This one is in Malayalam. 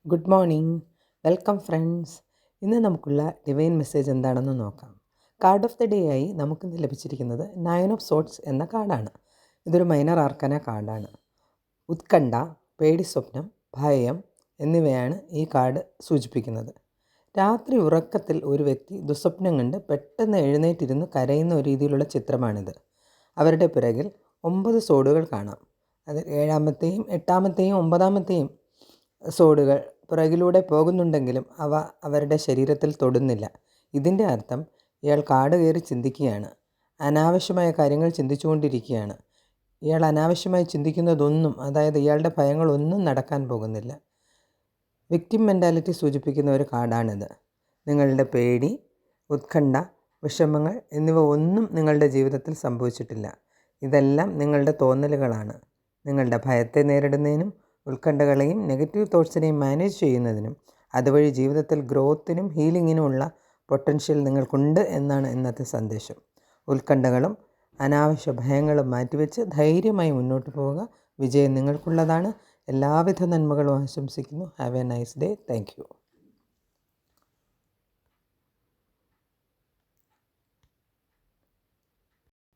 Good morning. Welcome friends. ഇന്ന് നമുക്കുള്ള ഡിവൈൻ മെസ്സേജ് എന്താണെന്ന് നോക്കാം. കാർഡ് ഓഫ് ദി ഡേ ആയി നമുക്കിന്ന് ലഭിച്ചിരിക്കുന്നത് 9 ഓഫ് സോർട്സ് എന്ന കാർഡാണ്. ഇതൊരു മൈനർ ആർക്കന കാർഡാണ്. ഉത്കണ്ഠ, പേടിസ്വപ്നം, ഭയം എന്നിവയാണ് ഈ കാർഡ് സൂചിപ്പിക്കുന്നത്. രാത്രി ഉറക്കത്തിൽ ഒരു വ്യക്തി ദുസ്വപ്നം കണ്ട് പെട്ടെന്ന് എഴുന്നേറ്റിരുന്ന് കരയുന്ന ഒരു രീതിയിലുള്ള ചിത്രമാണിത്. അവരുടെ പിറകിൽ 9 സോഡുകൾ കാണാം. അത് 7ാമത്തെയും 8ാമത്തെയും 9ാമത്തെയും സോഡുകൾ പുറകിലൂടെ പോകുന്നുണ്ടെങ്കിലും അവ അവരുടെ ശരീരത്തിൽ തൊടുന്നില്ല. ഇതിൻ്റെ അർത്ഥം ഇയാൾ കാട് കയറി ചിന്തിക്കുകയാണ്, അനാവശ്യമായ കാര്യങ്ങൾ ചിന്തിച്ചുകൊണ്ടിരിക്കുകയാണ്. ഇയാൾ അനാവശ്യമായി ചിന്തിക്കുന്നതൊന്നും, അതായത് ഇയാളുടെ ഭയങ്ങളൊന്നും നടക്കാൻ പോകുന്നില്ല. വിക്ടിം മെൻറ്റാലിറ്റി സൂചിപ്പിക്കുന്ന ഒരു കാർഡാണിത്. നിങ്ങളുടെ പേടി, ഉത്കണ്ഠ, വിഷമങ്ങൾ എന്നിവ ഒന്നും നിങ്ങളുടെ ജീവിതത്തിൽ സംഭവിച്ചിട്ടില്ല. ഇതെല്ലാം നിങ്ങളുടെ തോന്നലുകളാണ്. നിങ്ങളുടെ ഭയത്തെ നേരിടുന്നതിനും ഉത്കണ്ഠകളെയും നെഗറ്റീവ് തോട്ട്സിനെയും മാനേജ് ചെയ്യുന്നതിനും അതുവഴി ജീവിതത്തിൽ ഗ്രോത്തിനും ഹീലിങ്ങിനുമുള്ള പൊട്ടൻഷ്യൽ നിങ്ങൾക്കുണ്ട് എന്നാണ് ഇന്നത്തെ സന്ദേശം. ഉത്കണ്ഠകളും അനാവശ്യ ഭയങ്ങളും മാറ്റിവെച്ച് ധൈര്യമായി മുന്നോട്ട് പോവുക. വിജയം നിങ്ങൾക്കുള്ളതാണ്. എല്ലാവിധ നന്മകളും ആശംസിക്കുന്നു. Have A nice day. Thank you.